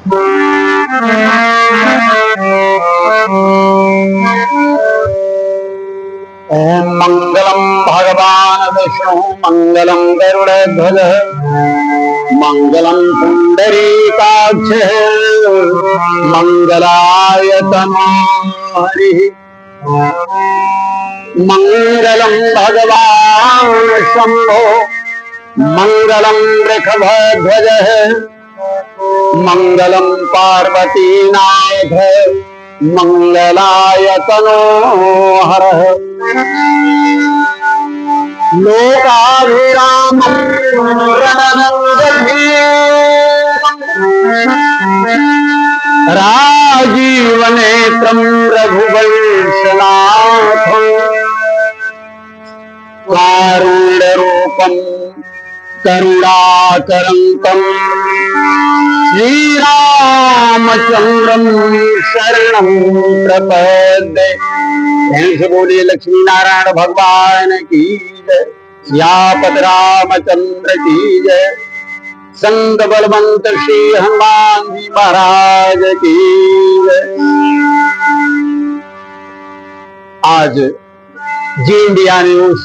ओम मंगलम भगवान विष्णु मंगलम गरुड़ध्वज मंगलम पुंडरीकाक्ष मंगलाय तनो हरि मंगलम भगवान शंभो मंगलम वृषभध्वज मंगलम पार्वतीनाथ मंगलाय तनो हरः लोकाभिरामं राजीवनेत्रं रघुवंशनाथं कारुण्यरूपं करुणाकरं श्रीरामचंद्रं शरणं प्रपद्ये। से बोलिए लक्ष्मी नारायण भगवान की जय, सियापत रामचंद्र की जय, संत बलवंत श्री हनुमान जी महाराज की जय। आज जी इंडिया न्यूज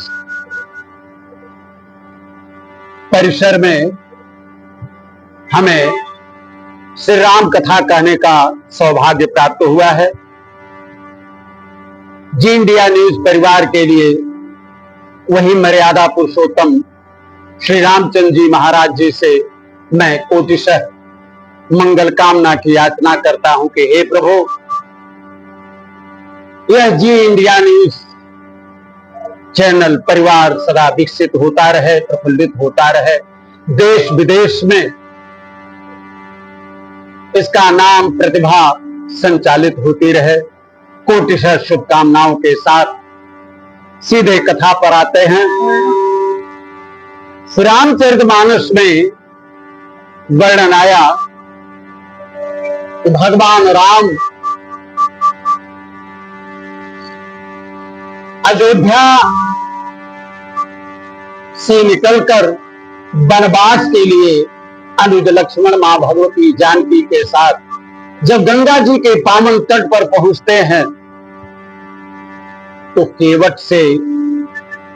परिसर में हमें श्री राम कथा कहने का सौभाग्य प्राप्त हुआ है। जी इंडिया न्यूज परिवार के लिए वही मर्यादा पुरुषोत्तम श्री रामचंद्र जी महाराज जी से मैं कोटिशः मंगल कामना की याचना करता हूं कि हे प्रभु, यह जी इंडिया न्यूज चैनल परिवार सदा विकसित होता रहे, प्रफुल्लित होता रहे, देश विदेश में इसका नाम प्रतिभा संचालित होती रहे। कोटिशः शुभकामनाओं के साथ सीधे कथा पर आते हैं। रामचरितमानस में वर्णन आया कि भगवान राम अयोध्या से निकलकर वनवास के लिए अनुज लक्ष्मण मां भगवती जानकी के साथ जब गंगा जी के पावन तट पर पहुंचते हैं तो केवट से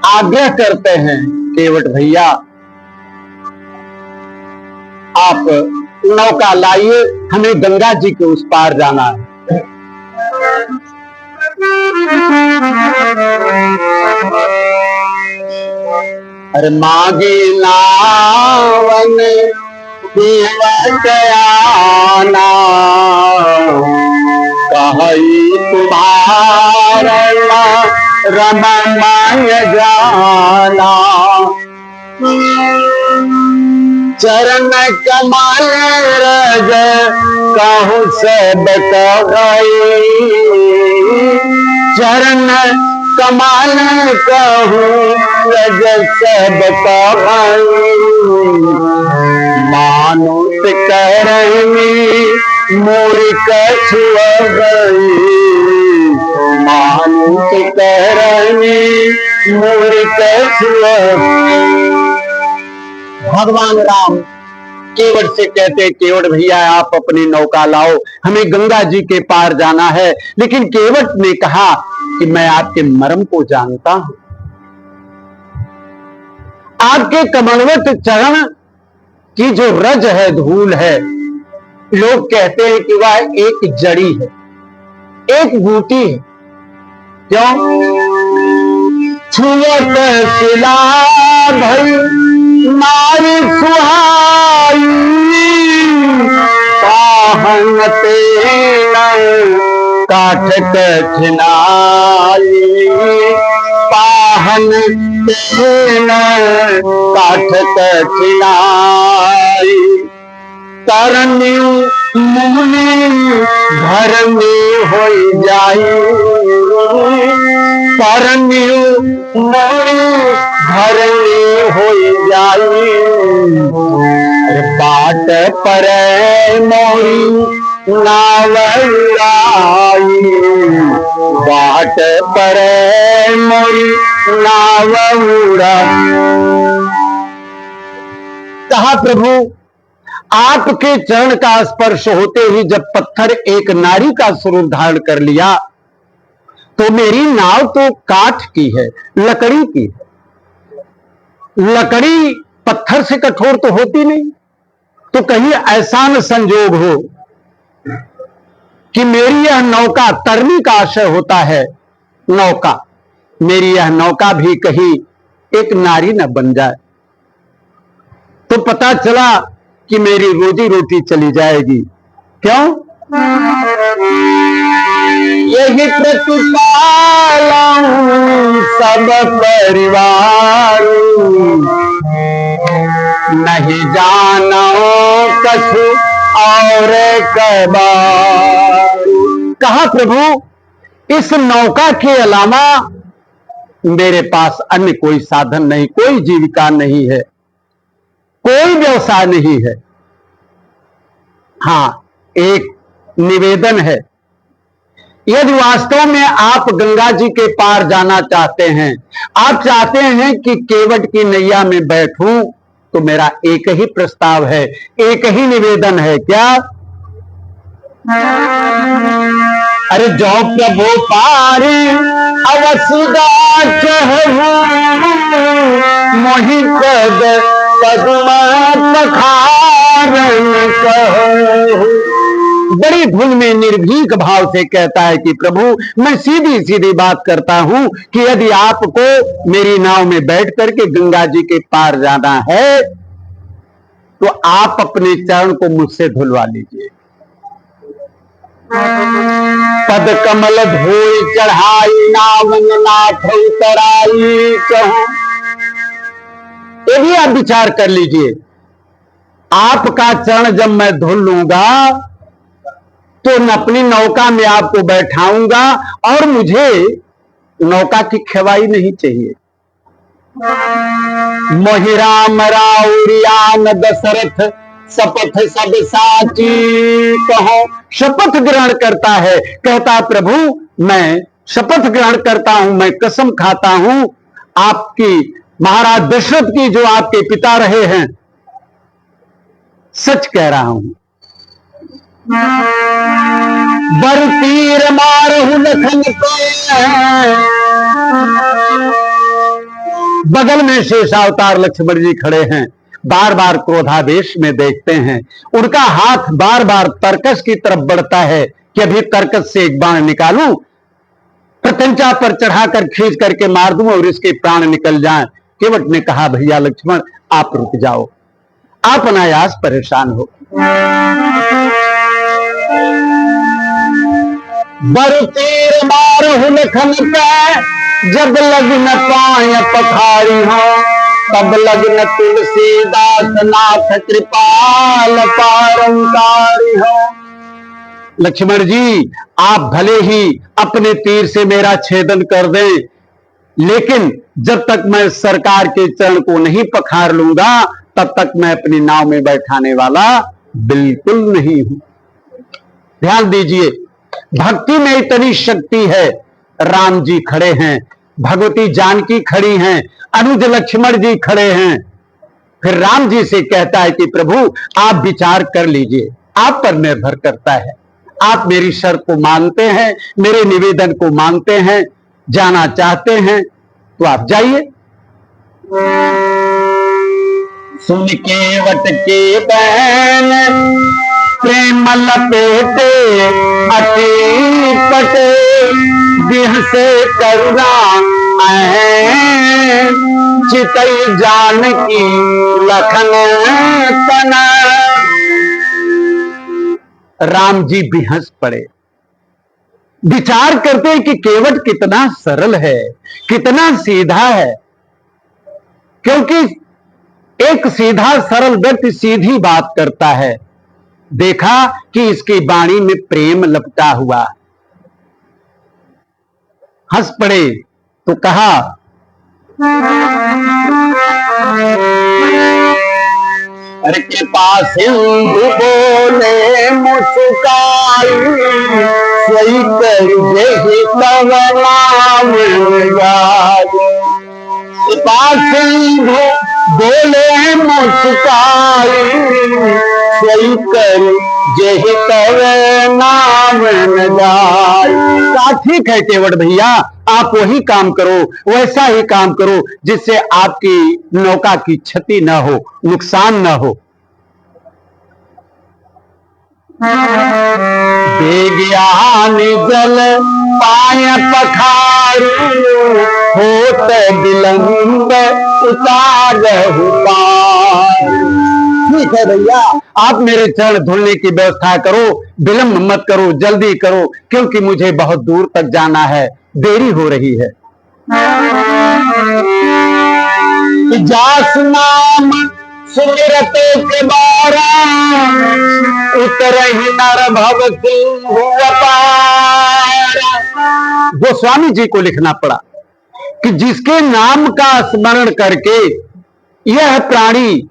आग्रह करते हैं, केवट भैया आप नौका लाइए, हमें गंगा जी के उस पार जाना है। अरे मागे नावन आना कही तुम्हारा रममाय जाना, चरण कमल रज कहु सब कही, चरण कमल कहु रज सब कही, मानुष करनी मोर कछुआ गई, मानुष करनी मोर कछुआ। भगवान राम केवट से कहते, केवट भैया आप अपनी नौका लाओ, हमें गंगा जी के पार जाना है। लेकिन केवट ने कहा कि मैं आपके मर्म को जानता हूं, आपके कमलवत चरण की जो रज है, धूल है, लोग कहते हैं कि वह एक जड़ी है, एक बूटी है। क्यों? छुअत शिला भई नारी सुहाई, पाहन तेन काठ कठिनाई, पाहन तेन काठ कठिनाई, तरन्यु मुनि घर में हो जाई, तरन्यु मुनि घर में हो जाई, बाट पर मोरी नाव उड़ाई, बाट पर मोरी नाव उड़ाई। कहा प्रभु आपके चरण का स्पर्श होते ही जब पत्थर एक नारी का स्वरूप धारण कर लिया, तो मेरी नाव तो काठ की है, लकड़ी की है। लकड़ी पत्थर से कठोर तो होती नहीं। तो कहीं ऐसा न संजोग हो कि मेरी यह नौका, तरनी का आशय होता है नौका, मेरी यह नौका भी कहीं एक नारी न बन जाए, तो पता चला कि मेरी रोजी रोटी चली जाएगी। क्यों? यही प्रतिपालम सब परिवार, नहीं जानो कछु और कबार। कहा प्रभु इस नौका के अलावा मेरे पास अन्य कोई साधन नहीं, कोई जीविका नहीं है, कोई व्यवसाय नहीं है। हां, एक निवेदन है, यदि वास्तव में आप गंगा जी के पार जाना चाहते हैं, आप चाहते हैं कि केवट की नैया में बैठूं, तो मेरा एक ही प्रस्ताव है, एक ही निवेदन है। क्या? अरे जो प्रभु पारे अवसुदा कहूं, मोहि पद पद्म पखारन कहूं। बड़ी धुन में निर्भीक भाव से कहता है कि प्रभु मैं सीधी सीधी बात करता हूं कि यदि आपको मेरी नाव में बैठ करके गंगा जी के पार जाना है, तो आप अपने चरण को मुझसे धुलवा लीजिए। पद कमल धोई चढ़ाई, नावन नाथ उतराई कहूं। ये भी आप विचार कर लीजिए, आपका चरण जब मैं धुल लूंगा तो अपनी नौका में आपको बैठाऊंगा, और मुझे नौका की खेवाई नहीं चाहिए। मोहि राम राउरियान दशरथ शपथ सब साची कहो। शपथ ग्रहण करता है, कहता प्रभु मैं शपथ ग्रहण करता हूं, मैं कसम खाता हूं आपकी, महाराज दशरथ की जो आपके पिता रहे हैं, सच कह रहा हूं। बर तीर मारहु लखन पे, बगल में शेषावतार लक्ष्मण जी खड़े हैं, बार बार क्रोधावेश में देखते हैं। उनका हाथ बार बार तरकस की तरफ बढ़ता है कि अभी तरकस से एक बाण निकालूं, प्रत्यंचा पर चढ़ाकर खींच करके मार दूं और इसके प्राण निकल जाएं। केवट ने कहा भैया लक्ष्मण आप रुक जाओ, आप अनायास परेशान हो। बर तीर मारहु लखन पे, जब लग्न पाय पखारी हो, तब लग्न तुलसीदास नाथ कृपाल पारंकारी हो। लक्ष्मण जी आप भले ही अपने तीर से मेरा छेदन कर दें, लेकिन जब तक मैं सरकार के चरण को नहीं पखार लूंगा, तब तक मैं अपनी नाव में बैठाने वाला बिल्कुल नहीं हूं। ध्यान दीजिए, भक्ति में इतनी शक्ति है। राम जी खड़े हैं, भगवती जानकी खड़ी हैं, अनुज लक्ष्मण जी खड़े हैं। फिर राम जी से कहता है कि प्रभु आप विचार कर लीजिए, आप पर निर्भर करता है। आप मेरी शर्त को मानते हैं, मेरे निवेदन को मानते हैं, जाना चाहते हैं तो आप जाइए। सुन के वट के बैन प्रेम लपेटे, अटी पटे बिह से करुणा चितई जान की लखन तना। राम जी बिहस पड़े, विचार करते हैं कि केवट कितना सरल है, कितना सीधा है। क्योंकि एक सीधा सरल व्यक्ति सीधी बात करता है। देखा कि इसकी वाणी में प्रेम लपटा हुआ, हंस पड़े तो कहा अरे कृपा सिंधु बोले मुस्काई, सही कर जही तब नाम गाई। कृपा सिंधु बोले मुस्काई, सोई कर जेहि तवे नाम न जाय। ठीक है केवट भैया, आप वही काम करो, वैसा ही काम करो जिससे आपकी नौका की क्षति न हो, नुकसान न हो। बेज्ञान जल पाय पखारू होत विलंब उतारहु पार। ठीक है भैया, आप मेरे चरण धुलने की व्यवस्था करो, विलंब मत करो, जल्दी करो, क्योंकि मुझे बहुत दूर तक जाना है, देरी हो रही है। जास नाम सुमिरत के बारा उतरहि नर भव सिंधु अपार। गोस्वामी जी को लिखना पड़ा कि जिसके नाम का स्मरण करके यह प्राणी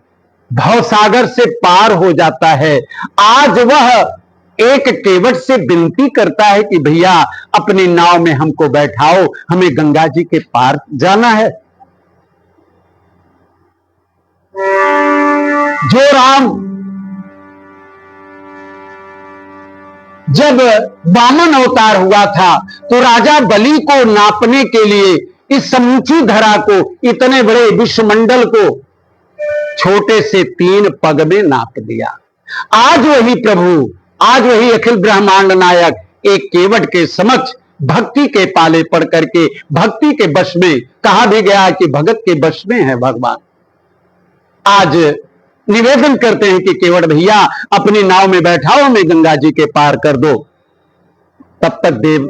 भवसागर से पार हो जाता है, आज वह एक केवट से विनती करता है कि भैया अपनी नाव में हमको बैठाओ, हमें गंगा जी के पार जाना है। जो राम जब वामन अवतार हुआ था तो राजा बलि को नापने के लिए इस समूची धरा को, इतने बड़े विश्वमंडल को छोटे से 3 पग में नाप दिया। आज वही प्रभु, आज वही अखिल ब्रह्मांड नायक एक केवट के समक्ष भक्ति के पाले पड़ करके, भक्ति के वश में, कहा भी गया कि भगत के वश में है भगवान। आज निवेदन करते हैं कि केवट भैया अपनी नाव में बैठाओ, हमें गंगा जी के पार कर दो। तब तक देव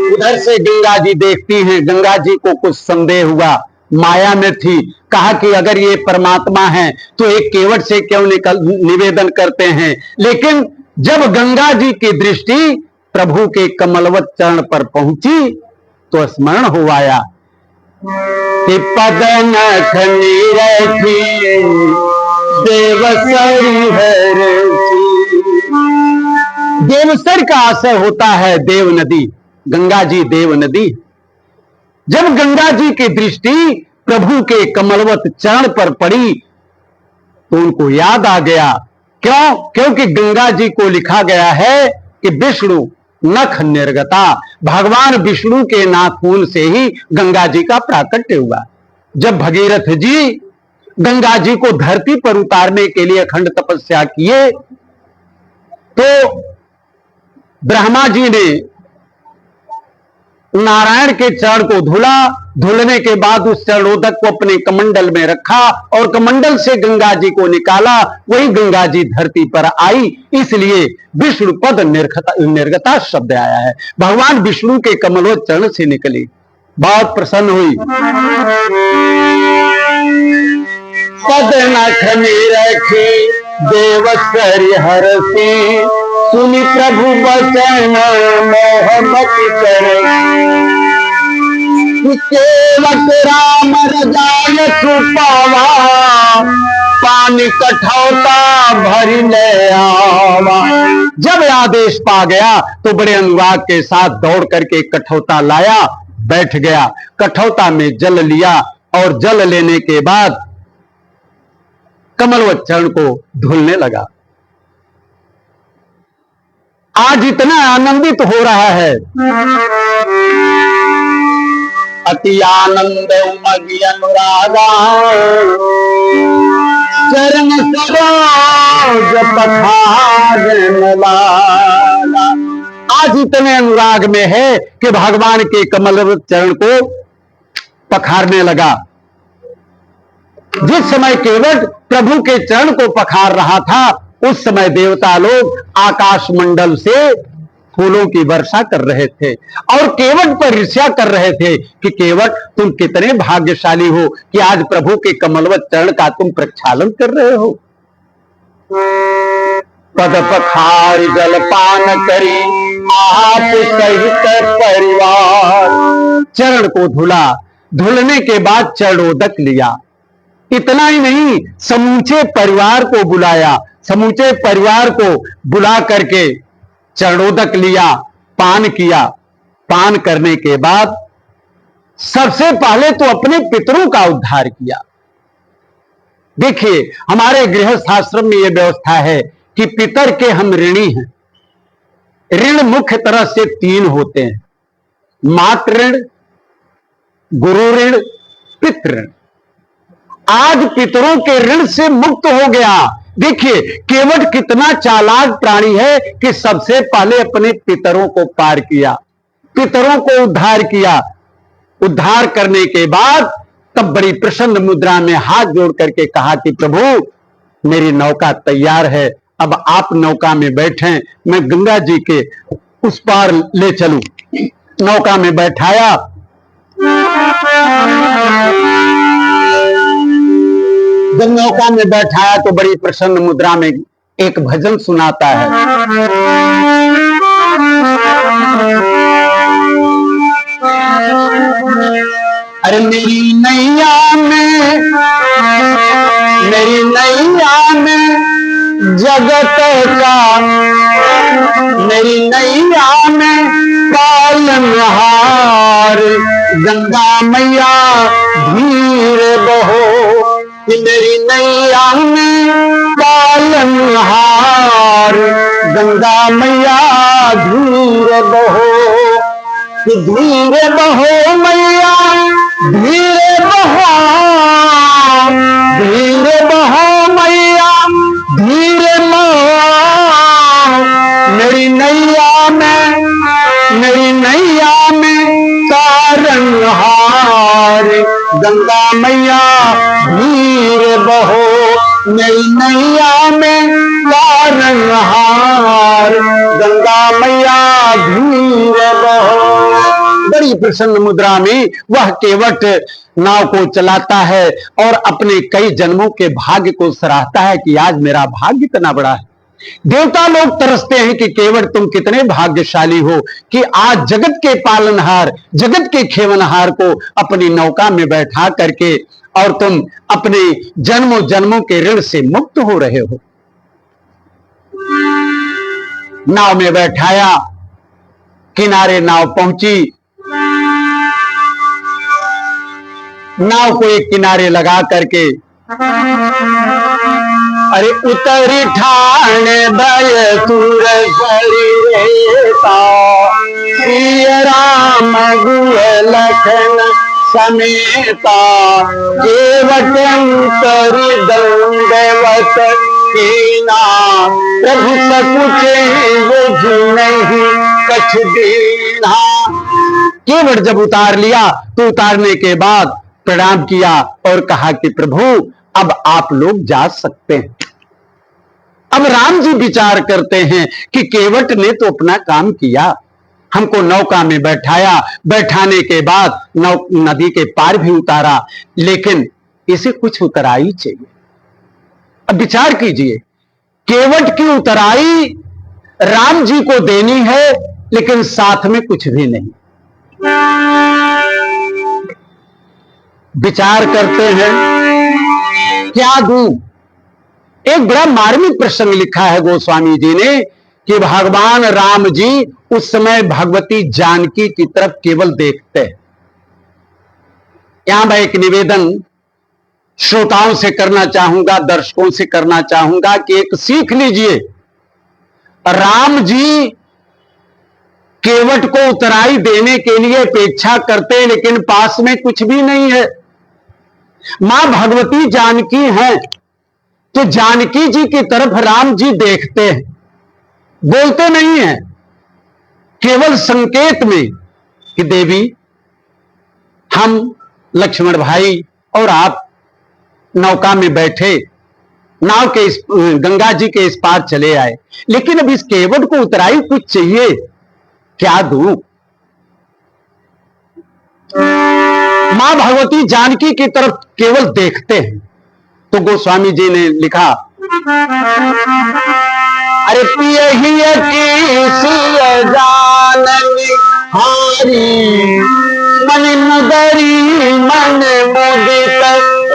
उधर से गंगा जी देखती हैं, गंगा जी को कुछ संदेह हुआ, माया में थी, कहा कि अगर ये परमात्मा है तो एक केवट से क्यों निवेदन करते हैं। लेकिन जब गंगा जी की दृष्टि प्रभु के कमलवत चरण पर पहुंची तो स्मरण हो आया कि पद नख नीरखी देवसरी हरसी। देवसर का आशय होता है देव नदी, गंगा जी देव नदी। जब गंगा जी की दृष्टि प्रभु के कमलवत चरण पर पड़ी तो उनको याद आ गया। क्यों? क्योंकि गंगा जी को लिखा गया है कि विष्णु नख निर्गता, भगवान विष्णु के नाखून से ही गंगा जी का प्राकट्य हुआ। जब भगीरथ जी गंगा जी को धरती पर उतारने के लिए अखंड तपस्या किए तो ब्रह्मा जी ने नारायण के चरण को धुला, धुलने के बाद उस चरणोदक को अपने कमंडल में रखा और कमंडल से गंगा जी को निकाला, वही गंगा जी धरती पर आई, इसलिए विष्णु पद निर्गता शब्द आया है। भगवान विष्णु के कमलों चरण से निकली, बहुत प्रसन्न हुई। पद नख निरखी देवसरि हरसी, सुनि प्रभु बचन मोह मति करे। केवट राम रजाय सुपावा, पानी कठौता भरी ले आवा। जब आदेश पा गया तो बड़े अनुराग के साथ दौड़ करके कठौता लाया, बैठ गया, कठौता में जल लिया और जल लेने के बाद कमलवत चरण को धुलने लगा। आज इतना आनंदित हो रहा है, अति आनंद उमगी अनुरागा, चरण सरोज पखारन लागा। आज इतने अनुराग में है कि भगवान के कमलवत चरण को पखारने लगा। जिस समय केवट प्रभु के चरण को पखार रहा था उस समय देवता लोग आकाश मंडल से फूलों की वर्षा कर रहे थे और केवट पर ईर्ष्या कर रहे थे कि केवट तुम कितने भाग्यशाली हो कि आज प्रभु के कमलवत चरण का तुम प्रक्षालन कर रहे हो। पद पखार जल पान करी आप सहित परिवार। चरण को धुला, धुलने के बाद चरणोदक लिया। इतना ही नहीं, समूचे परिवार को बुलाया, समूचे परिवार को बुला करके चरणोदक लिया, पान किया। पान करने के बाद सबसे पहले तो अपने पितरों का उद्धार किया। देखिए, हमारे गृहस्थ आश्रम में यह व्यवस्था है कि पितर के हम ऋणी हैं। ऋण मुख्य तरह से 3 होते हैं, मातृ ऋण, गुरु ऋण, पितृ ऋण। आज पितरों के ऋण से मुक्त हो गया। देखिए, केवट कितना चालाक प्राणी है कि सबसे पहले अपने पितरों को पार किया, पितरों को उद्धार किया। उद्धार करने के बाद तब बड़ी प्रसन्न मुद्रा में हाथ जोड़ करके कहा कि प्रभु, मेरी नौका तैयार है, अब आप नौका में बैठें, मैं गंगा जी के उस पार ले चलूं। नौका में बैठाया, जब नौका में बैठाया तो बड़ी प्रसन्न मुद्रा में एक भजन सुनाता है। अरे मेरी नैया में जगत का, मेरी नैया में पालनहार, गंगा मैया धीर बहो। मेरी नैया में पालनहार, गंगा मैया धीर बहो। धीर बहो मैया धीर बहो, धीर बहो मैया धीर बहो। मेरी नैया में तारनहार, गंगा मैया धीर बहो। मेरी नैया में तारनहार, गंगा मैया धीर बहो। बड़ी प्रसन्न मुद्रा में वह केवट नाव को चलाता है और अपने कई जन्मों के भाग्य को सराहता है कि आज मेरा भाग्य इतना बड़ा है। देवता लोग तरसते हैं कि केवट तुम कितने भाग्यशाली हो कि आज जगत के पालनहार, जगत के खेवनहार को अपनी नौका में बैठा करके और तुम अपने जन्मों जन्मों के ऋण से मुक्त हो रहे हो। नाव में बैठाया, किनारे नाव पहुंची, नाव को एक किनारे लगा करके अरे उतरी ठाण भय सुर राम गुह लखन समेता, केवट अंतरि दंडवत कीना, प्रभु सकुचे नहीं कछ दीना। केवट जब उतार लिया तो उतारने के बाद प्रणाम किया और कहा कि प्रभु, अब आप लोग जा सकते हैं। अब राम जी विचार करते हैं कि केवट ने तो अपना काम किया, हमको नौका में बैठाया, बैठाने के बाद नदी के पार भी उतारा, लेकिन इसे कुछ उतराई चाहिए। अब विचार कीजिए, केवट की उतराई राम जी को देनी है, लेकिन साथ में कुछ भी नहीं। विचार करते हैं क्या दूं। एक बड़ा मार्मिक प्रसंग लिखा है गोस्वामी जी ने कि भगवान राम जी उस समय भगवती जानकी की तरफ केवल देखते हैं। यहां मैं एक निवेदन श्रोताओं से करना चाहूंगा, दर्शकों से करना चाहूंगा कि एक सीख लीजिए। राम जी केवट को उतराई देने के लिए अपेक्षा करते हैं, लेकिन पास में कुछ भी नहीं है। मां भगवती जानकी हैं, तो जानकी जी की तरफ राम जी देखते हैं, बोलते नहीं हैं, केवल संकेत में कि देवी, हम लक्ष्मण भाई और आप नौका में बैठे, नाव के गंगा जी के इस पार चले आए, लेकिन अब इस केवट को उतराई कुछ चाहिए, क्या दूं। मां भगवती जानकी की तरफ केवल देखते हैं। तो गोस्वामी जी ने लिखा, अरे पियहिय की सिय जाननी हारी, मन मुदरी मन मुदित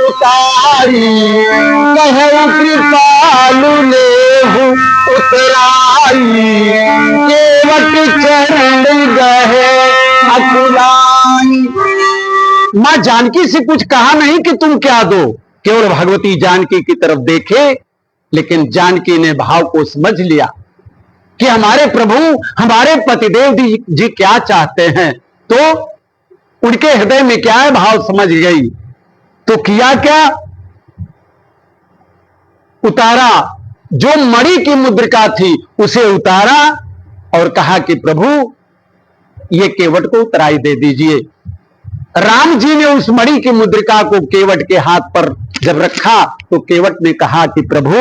उतारी, कहु कृपालु लेहु उतराई, केवट चरण गहे अकुलाई। मां जानकी से कुछ कहा नहीं कि तुम क्या दो, केवल भगवती जानकी की तरफ देखे, लेकिन जानकी ने भाव को समझ लिया कि हमारे प्रभु, हमारे पतिदेव जी क्या चाहते हैं। तो उनके हृदय में क्या है, भाव समझ गई। तो किया क्या, उतारा, जो मणि की मुद्रिका थी उसे उतारा और कहा कि प्रभु ये केवट को उतराई दे दीजिए। राम जी ने उस मणि की मुद्रिका को केवट के हाथ पर जब रखा तो केवट ने कहा कि प्रभु,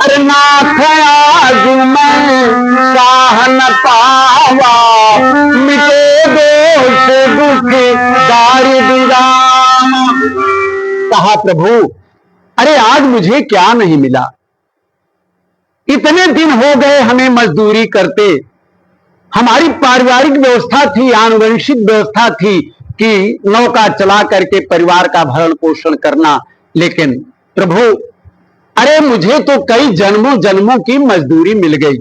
अरे नाथ आज मैं साह न पावा, मिटे दोष दुख दारिद्र राम। कहा प्रभु, अरे आज मुझे क्या नहीं मिला, इतने दिन हो गए हमें मजदूरी करते, हमारी पारिवारिक व्यवस्था थी, आनुवंशिक व्यवस्था थी कि नौका चला करके परिवार का भरण पोषण करना, लेकिन प्रभु अरे मुझे तो कई जन्मों जन्मों की मजदूरी मिल गई।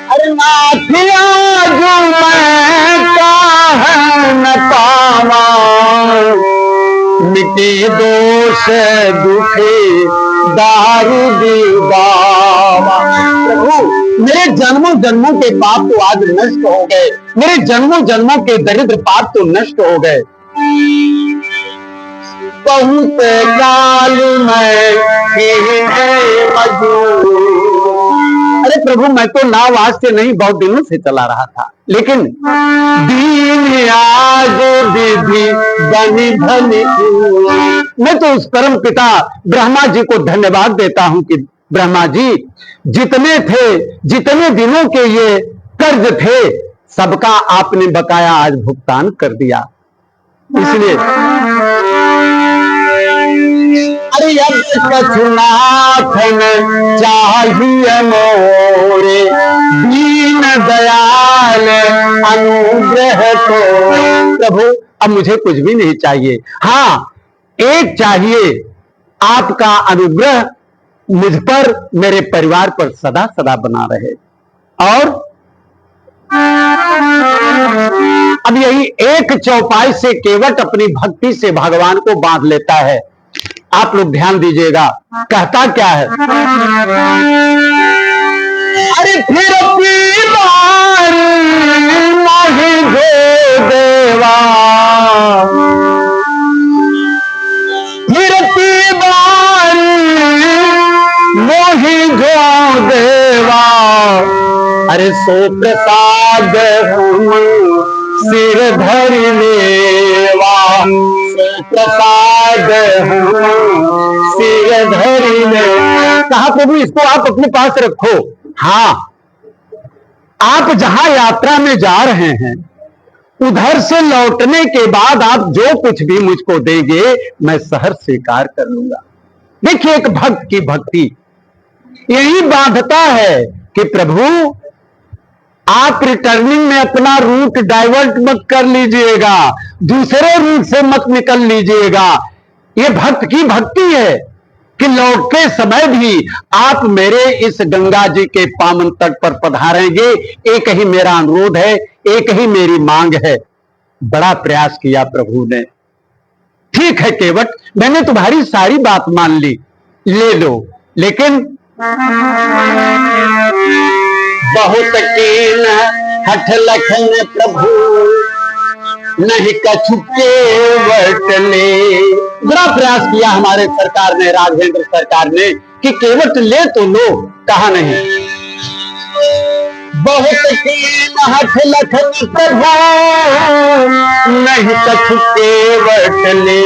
अरे नाथिया जो मैं काहे न पावा, मिटे दोष दुखे दारिद्र बाबा। प्रभु मेरे जन्मों जन्मों के पाप तो आज नष्ट हो गए, मेरे जन्मों जन्मों के दरिद्र पाप तो नष्ट हो गए। बहुत काल में मजदूर, अरे प्रभु मैं तो नाव आज से नहीं बहुत दिनों से चला रहा था, लेकिन दीन आज विधि बनी भली। मैं तो उस परम पिता ब्रह्मा जी को धन्यवाद देता हूं कि ब्रह्मा जी जितने थे, जितने दिनों के ये कर्ज थे, सबका आपने बकाया आज भुगतान कर दिया। इसलिए अरे कछुनाथन चाहिए मोरे, दीन दयाल अनुग्रह को। प्रभु अब मुझे कुछ भी नहीं चाहिए, हाँ एक चाहिए, आपका अनुग्रह मुझ पर, मेरे परिवार पर सदा सदा बना रहे। और अब यही एक चौपाई से केवट अपनी भक्ति से भगवान को बांध लेता है। आप लोग ध्यान दीजिएगा, कहता क्या है, अरे फिर बार नहीं दे देवा, फिर बार मोहि जो देवा, अरे सो प्रसाद हम सिर धरि लेवा, सो प्रसाद हम सिर धरि ले। कहा प्रभु इसको आप अपने पास रखो, हाँ आप जहां यात्रा में जा रहे हैं उधर से लौटने के बाद आप जो कुछ भी मुझको देंगे मैं सहर्ष स्वीकार कर लूंगा। देखिए एक भक्त की भक्ति यही बांधता है कि प्रभु आप रिटर्निंग में अपना रूट डाइवर्ट मत कर लीजिएगा, दूसरे रूट से मत निकल लीजिएगा। ये भक्त की भक्ति है कि लौटते समय भी आप मेरे इस गंगा जी के पावन तट पर पधारेंगे। एक ही मेरा अनुरोध है, एक ही मेरी मांग है। बड़ा प्रयास किया प्रभु ने, ठीक है केवट मैंने तुम्हारी सारी बात मान ली, ले लो, लेकिन बहुत कीन हठ लखन प्रभु नहीं कछु केवट ले। बड़ा प्रयास किया हमारे सरकार ने, राघवेंद्र सरकार ने कि केवट ले तो लो, कहा नहीं। बहुत कीन हठ लखन प्रभु नहीं कछु केवट ले,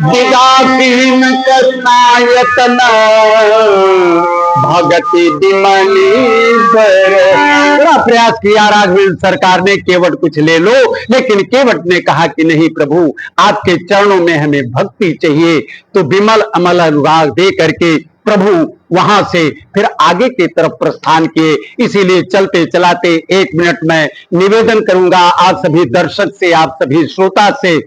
दिगाकीन करुणायतन भगति दिमनी पर। बड़ा प्रयास किया राघवेंद्र सरकार ने, केवट कुछ ले लो, लेकिन केवट ने कहा कि नहीं प्रभु आपके चरणों में हमें भक्ति चाहिए। तो विमल अमल अनुराग दे करके प्रभु वहां से फिर आगे की तरफ प्रस्थान किए। इसीलिए चलते चलाते 1 मिनट में निवेदन करूंगा आप सभी दर्शक से, आप सभी श्रोता से,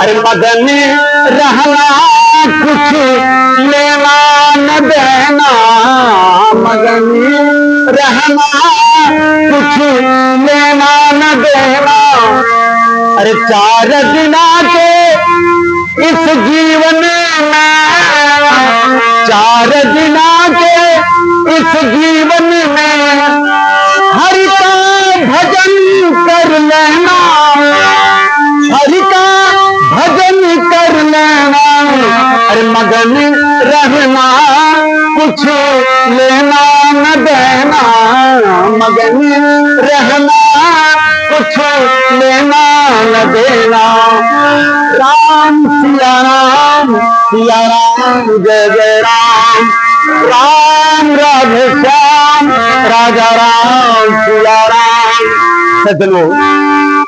अरे मगन रहना कुछ लेना न देना, मगन रहना कुछ लेना न देना। अरे 4 दिना के इस जीवन में, 4 दिना के इस जीवन में हरि का भजन कर लेना, हरि का भजन कर लेना। अरे मगन रहना कुछ लेना न देना, मगन रहना कुछ लेना न देना। राम सिया राम, सिया राम जय जय राम, राम राधे श्याम, राजा राम सिया राम। सज्जनों,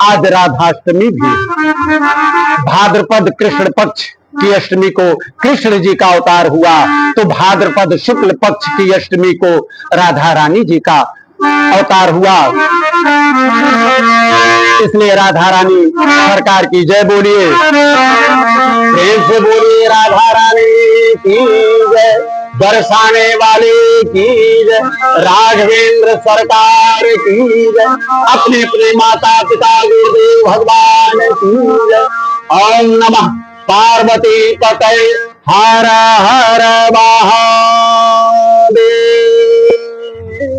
आज राधाष्टमी भी, भाद्रपद कृष्ण पक्ष की अष्टमी को कृष्ण जी का अवतार हुआ, तो भाद्रपद शुक्ल पक्ष की अष्टमी को राधा रानी जी का अवतार हुआ। इसलिए राधा रानी सरकार की जय बोलिए, प्रेम से बोलिए राधा रानी की जय, बरसाने वाले की जय, राघवेंद्र सरकार की जय, अपने अपने माता पिता गुरुदेव भगवान की जय। ओम नमः पार्वती पते हर हर महादेव।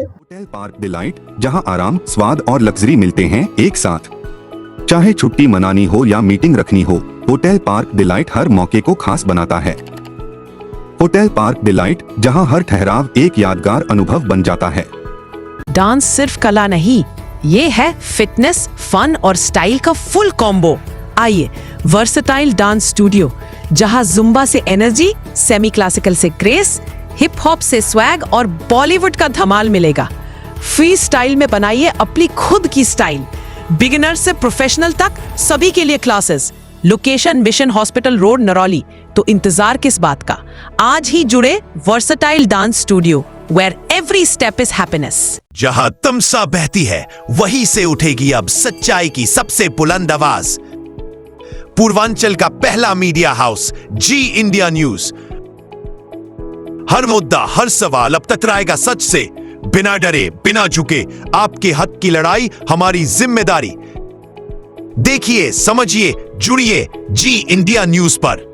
होटल पार्क डिलाइट, जहां आराम, स्वाद और लग्जरी मिलते हैं एक साथ। चाहे छुट्टी मनानी हो या मीटिंग रखनी हो, होटल पार्क डिलाइट हर मौके को खास बनाता है। होटल पार्क डिलाइट, जहां हर ठहराव एक यादगार अनुभव बन जाता है। डांस सिर्फ कला नहीं, ये है फिटनेस, फन और स्टाइल का फुल कॉम्बो। आइए वर्सेटाइल डांस स्टूडियो, जहां जुम्बा से एनर्जी, सेमी क्लासिकल से ग्रेस, हिप हॉप से स्वैग और बॉलीवुड का धमाल मिलेगा। फ्री स्टाइल में बनाइए अपनी खुद की स्टाइल। बिगिनर से प्रोफेशनल तक सभी के लिए classes. Location mission hospital road, Narauli. तो इंतजार किस बात का, आज ही जुड़े versatile dance studio, where every step is happiness. जहां तमसा बहती है, वहीं से उठेगी अब सच्चाई की सबसे बुलंद आवाज। पूर्वांचल का पहला मीडिया हाउस जी इंडिया न्यूज। हर मुद्दा, हर सवाल अब टकराएगा सच से। बिना डरे, बिना झुके, आपके हक की लड़ाई हमारी जिम्मेदारी। देखिए, समझिए, जुड़िए जी इंडिया न्यूज पर।